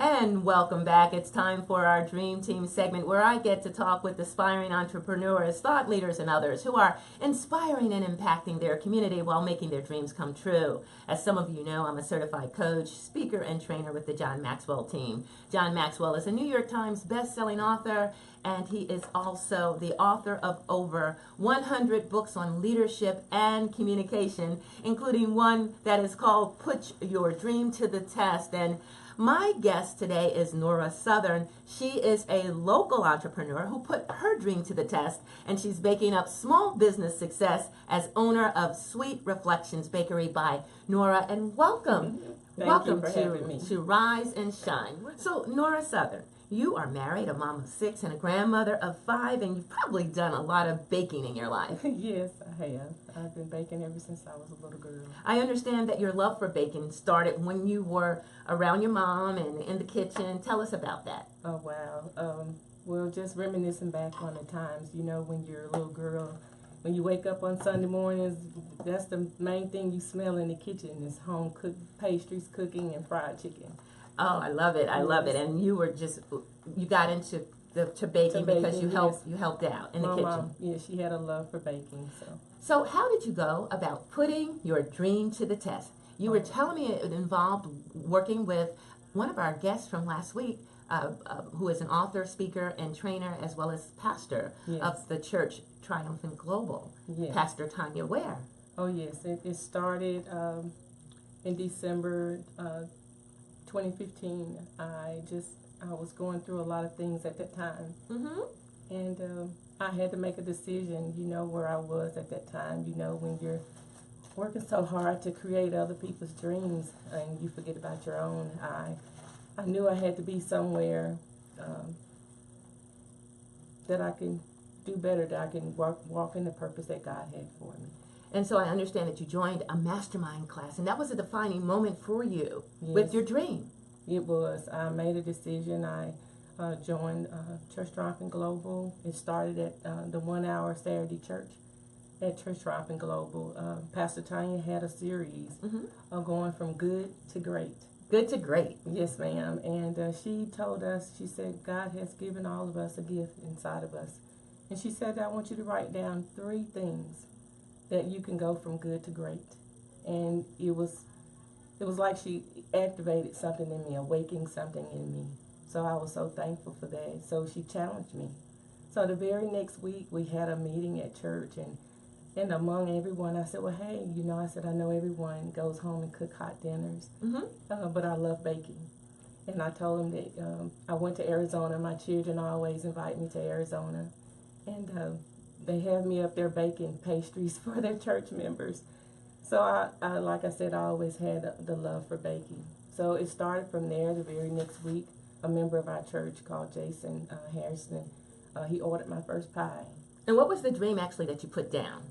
And welcome back. It's time for our Dream Team segment where I get to talk with aspiring entrepreneurs, thought leaders, and others who are inspiring and impacting their community while making their dreams come true. As some of you know, I'm a certified coach, speaker, and trainer with the John Maxwell team. John Maxwell is a New York Times best-selling author, and he is also the author of over 100 books on leadership and communication, including one that is called Put Your Dream to the Test. And my guest today is Nora Southern. She is a local entrepreneur who put her dream to the test, and she's baking up small business success as owner of Sweet Reflections Bakery by Nora. And welcome. Welcome to Rise and Shine. So, Nora Southern, you are married, a mom of 6, and a grandmother of 5, and you've probably done a lot of baking in your life. Yes, I have. I've been baking ever since I was a little girl. I understand that your love for baking started when you were around your mom and in the kitchen. Tell us about that. Oh, wow. Well, just reminiscing back on the times, you know, when you're a little girl, when you wake up on Sunday mornings, that's the main thing you smell in the kitchen is home-cooked pastries, cooking, and fried chicken. Oh, I love it. I love it. And you got into baking because you helped out in the kitchen. Mom, yeah, she had a love for baking. So how did you go about putting your dream to the test? You were telling me it involved working with one of our guests from last week, who is an author, speaker, and trainer, as well as pastor of the church Triumphant Global. Yes. Pastor Tanya Ware. Oh, yes. It started in December 2015. I was going through a lot of things at that time. Mm-hmm. And I had to make a decision, you know, where I was at that time. You know, when you're working so hard to create other people's dreams and you forget about your own, I knew I had to be somewhere that I can do better, that I can walk in the purpose that God had for me. And so I understand that you joined a mastermind class, and that was a defining moment for you with your dream. It was. I made a decision. I joined Church Triumphant Global. It started at the 1 hour Saturday church at Church Triumphant Global. Pastor Tanya had a series of going from good to great. Good to great. Yes, ma'am. And she told us, she said, God has given all of us a gift inside of us. And she said, I want you to write down 3 things that you can go from good to great. And it was like she activated something in me, awakened something in me. So I was so thankful for that. So she challenged me. So the very next week we had a meeting at church, and among everyone I said, well, hey, you know, I said, I know everyone goes home and cook hot dinners, but I love baking. And I told them that I went to Arizona. My children always invite me to Arizona. And they have me up there baking pastries for their church members. So I like I said, I always had the love for baking. So it started from there. The very next week, a member of our church called Jason Harrison, he ordered my first pie. And what was the dream actually that you put down?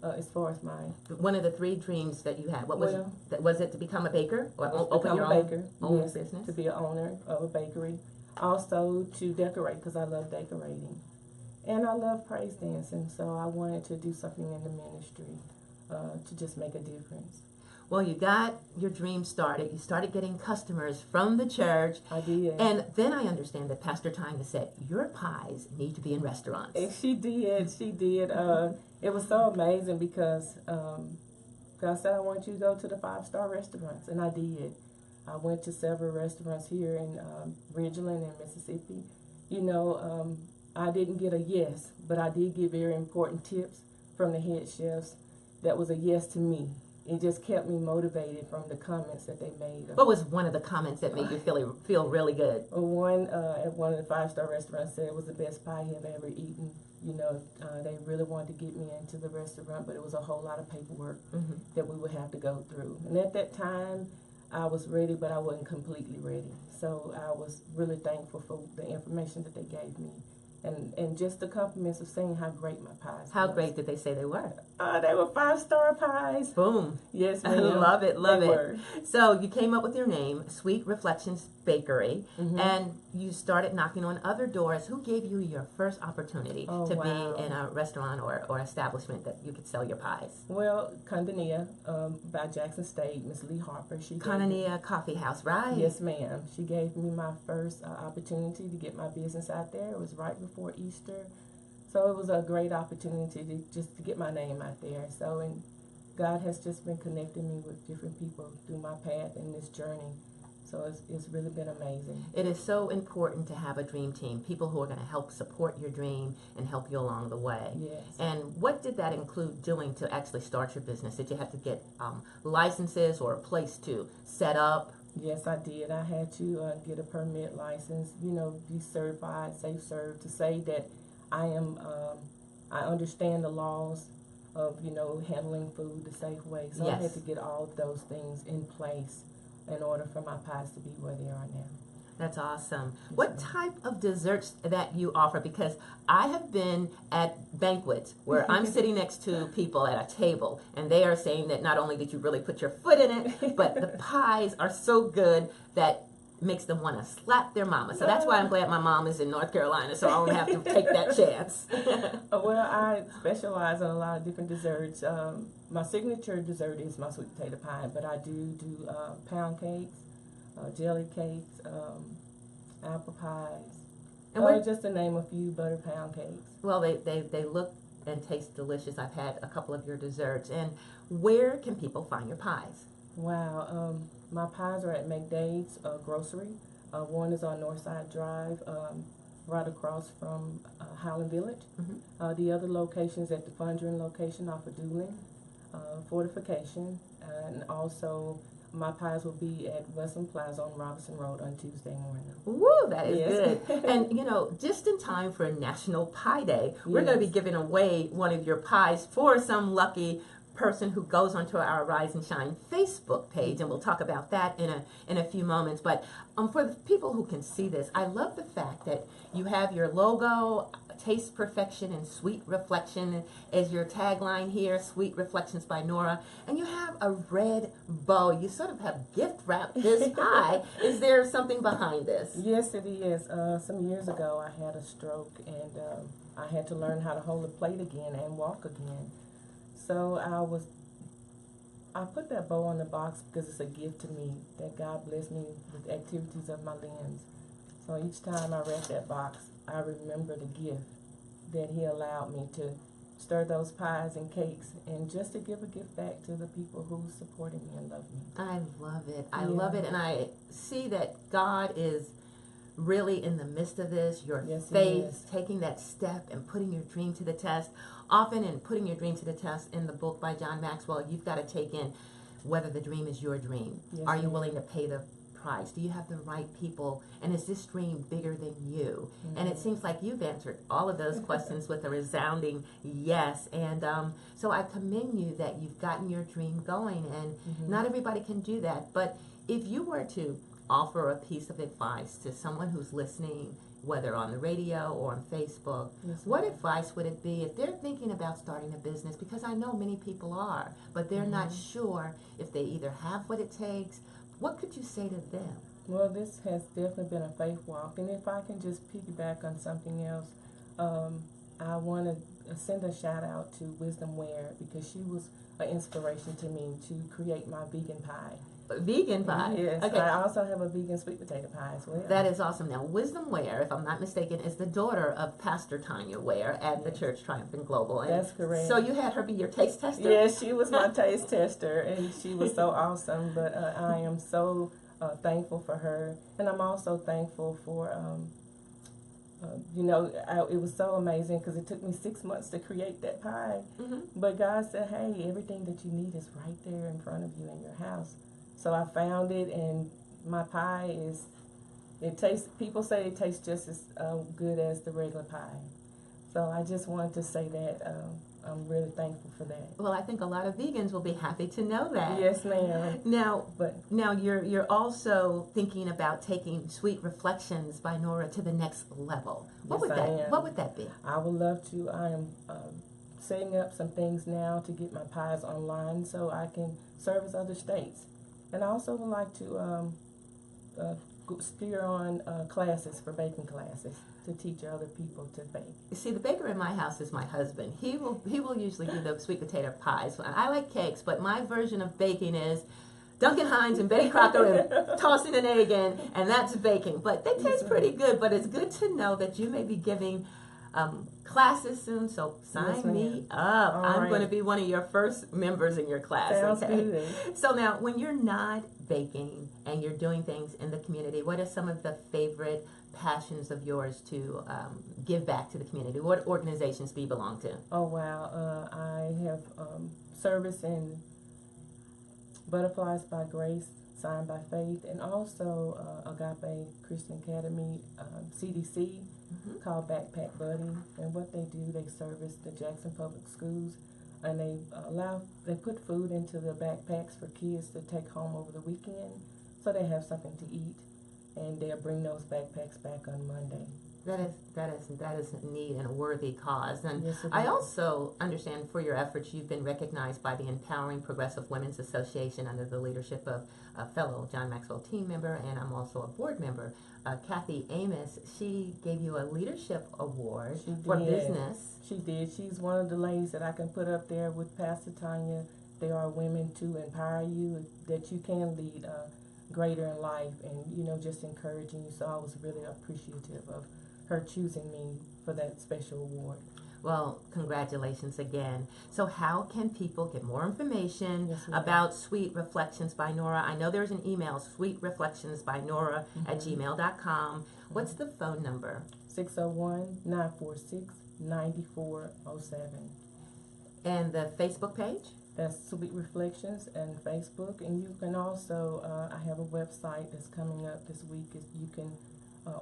As far as mine, one of the 3 dreams that you had. What was it? Was it to become a baker or open your own business? To be an owner of a bakery. Also to decorate, because I love decorating. And I love praise dancing, so I wanted to do something in the ministry to just make a difference. Well, you got your dream started. You started getting customers from the church. I did. And then I understand that Pastor Tanya said, your pies need to be in restaurants. And she did. She did. It was so amazing because God said, I want you to go to the 5-star restaurants. And I did. I went to several restaurants here in Ridgeland in Mississippi. You know, I didn't get a yes, but I did get very important tips from the head chefs. That was a yes to me. It just kept me motivated from the comments that they made. What was one of the comments that made you feel really good? One at one of the 5-star restaurants said it was the best pie he had ever eaten. You know, they really wanted to get me into the restaurant, but it was a whole lot of paperwork that we would have to go through. And at that time, I was ready, but I wasn't completely ready. So I was really thankful for the information that they gave me. And just the compliments of saying how great my pies were. How great did they say they were? They were 5-star pies. Boom. Yes, I ma'am. love it, love They it. were. So you came up with your name, Sweet Reflections Bakery, Mhm. and you started knocking on other doors. Who gave you your first opportunity to Wow. be in a restaurant or establishment that you could sell your pies? Well, Condania by Jackson State, Miss Lee Harper. She gave me- Kanania Coffee House, right? Yes, ma'am. She gave me my first opportunity to get my business out there. It was right before Easter. So it was a great opportunity to get my name out there. So, and God has just been connecting me with different people through my path in this journey. So it's really been amazing. It is so important to have a dream team, people who are going to help support your dream and help you along the way. Yes. And what did that include doing to actually start your business? Did you have to get licenses or a place to set up? Yes, I did. I had to get a permit license, be certified, safe served, to say that I understand the laws of, handling food the safe way. So I had Yes. to get all of those things in place in order for my pies to be where they are now. That's awesome. Yes, What ma'am. type of desserts that you offer? Because I have been at banquets where I'm sitting next to people at a table and they are saying that not only did you really put your foot in it, but the pies are so good that makes them want to slap their mama. So that's why I'm glad my mom is in North Carolina, so I don't have to take that chance. Well, I specialize in a lot of different desserts. My signature dessert is my sweet potato pie, but I do pound cakes, jelly cakes, apple pies, And just to name a few, butter pound cakes. well, they look and taste delicious. I've had a couple of your desserts. And where can people find your pies? Wow, my pies are at McDade's Grocery. One is on Northside Drive, right across from Highland Village. Mhm. The other location is at the Fondren location off of Doolin, Fortification, and also my pies will be at Westland Plaza on Robinson Road on Tuesday morning. Woo, that is Yes. good. And just in time for National Pie Day, we're going to be Yes. giving away one of your pies for some lucky person who goes onto our Rise and Shine Facebook page, and we'll talk about that in a few moments. But for the people who can see this, I love the fact that you have your logo, Taste Perfection and Sweet Reflection as your tagline here, Sweet Reflections by Nora, and you have a red bow. You sort of have gift wrapped this pie. Is there something behind this? Yes, it is. Some years ago, I had a stroke, and I had to learn how to hold a plate again and walk again. So I put that bow on the box because it's a gift to me that God blessed me with activities of my limbs. So each time I wrap that box, I remember the gift that He allowed me to stir those pies and cakes, and just to give a gift back to the people who supported me and loved me. I love it. I Yeah. love it. And I see that God is really in the midst of this, your Yes, He faith, is. taking that step and putting your dream to the test. Often in putting your dream to the test in the book by John Maxwell, you've got to take in whether the dream is your dream. Yes, Are you ma'am. willing to pay the price? Do you have the right people? And is this dream bigger than you? And it seems like you've answered all of those questions with a resounding yes. And so I commend you that you've gotten your dream going. And not everybody can do that. But if you were to offer a piece of advice to someone who's listening, whether on the radio or on Facebook, Yes, what ma'am. advice would it be if they're thinking about starting a business? Because I know many people are, but they're not sure if they either have what it takes. What could you say to them? Well, this has definitely been a faith walk, and if I can just piggyback on something else, I want to send a shout out to Wisdom Ware, because she was an inspiration to me to create my vegan pie. Vegan pie. Yes, Okay. I also have a vegan sweet potato pie as well. That is awesome. Now, Wisdom Ware, if I'm not mistaken, is the daughter of Pastor Tanya Ware at the Church Triumphant Global. And That's correct. so you had her be your taste tester? Yes, she was my taste tester, and she was so awesome. But I am so thankful for her, and I'm also thankful for, it was so amazing because it took me 6 months to create that pie. But God said, hey, everything that you need is right there in front of you in your house. So I found it, and my pie people say it tastes just as good as the regular pie. So I just wanted to say that I'm really thankful for that. Well, I think a lot of vegans will be happy to know that. Yes, ma'am. Now you're also thinking about taking Sweet Reflections by Nora to the next level. What Yes, I am. would that be? I would love to. I am setting up some things now to get my pies online so I can service other states. And I also would like to steer on classes for baking classes to teach other people to bake. You see, the baker in my house is my husband. He will usually do the sweet potato pies. I like cakes, but my version of baking is Duncan Hines and Betty Crocker and tossing an egg in, and that's baking. But they taste pretty good. But it's good to know that you may be giving classes soon, so sign me up. I'm going to be one of your first members in your class. Sounds good. So now, when you're not baking and you're doing things in the community, what are some of the favorite passions of yours to give back to the community? What organizations do you belong to? Oh, wow. I have service in Butterflies by Grace, Signed by Faith, and also Agape Christian Academy, CDC, called Backpack Buddy. And what they do, they service the Jackson Public Schools, and they put food into the backpacks for kids to take home over the weekend, so they have something to eat, and they'll bring those backpacks back on Monday. That is neat and a worthy cause. And yes, I also understand for your efforts you've been recognized by the Empowering Progressive Women's Association under the leadership of a fellow John Maxwell team member, and I'm also a board member. Kathy Amos, she gave you a leadership award for business. She did. She's one of the ladies that I can put up there with Pastor Tanya. There are women to empower you, that you can lead greater in life, and just encouraging you. So I was really appreciative of her choosing me for that special award. Well, congratulations again. So how can people get more information about Sweet Reflections by Nora? I know there's an email, sweetreflectionsbynora @gmail.com. What's the phone number? 601-946-9407. And the Facebook page? That's Sweet Reflections and Facebook. And you can also, I have a website that's coming up this week. You can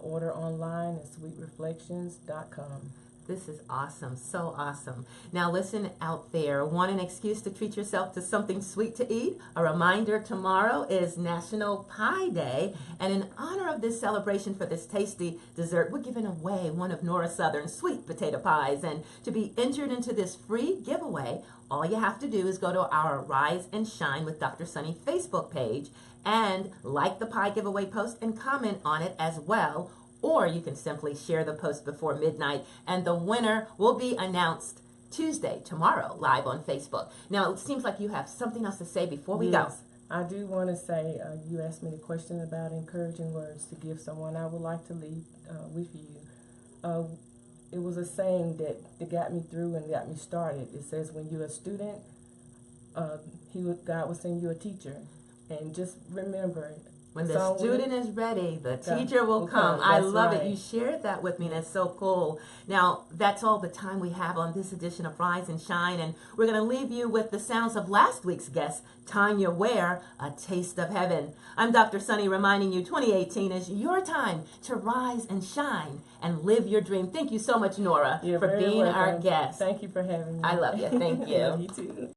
order online at sweetreflections.com. This is awesome, so awesome. Now listen out there, want an excuse to treat yourself to something sweet to eat? A reminder, tomorrow is National Pie Day, and in honor of this celebration for this tasty dessert, we're giving away one of Nora Southern's sweet potato pies. And to be entered into this free giveaway, all you have to do is go to our Rise and Shine with Dr. Sunny Facebook page and like the pie giveaway post and comment on it as well. Or you can simply share the post before midnight, and the winner will be announced Tuesday, tomorrow, live on Facebook. Now, it seems like you have something else to say before we go. I do want to say, you asked me the question about encouraging words to give someone. I would like to leave with you. It was a saying that got me through and got me started. It says, when you're a student, God will send you a teacher. And just remember, when the student is ready, the teacher will come. I love it. You shared that with me, and it's so cool. Now, that's all the time we have on this edition of Rise and Shine, and we're going to leave you with the sounds of last week's guest, Tanya Ware, A Taste of Heaven. I'm Dr. Sunny, reminding you 2018 is your time to rise and shine and live your dream. Thank you so much, Nora, for being our guest. Thank you for having me. I love you. Thank you. I love you too.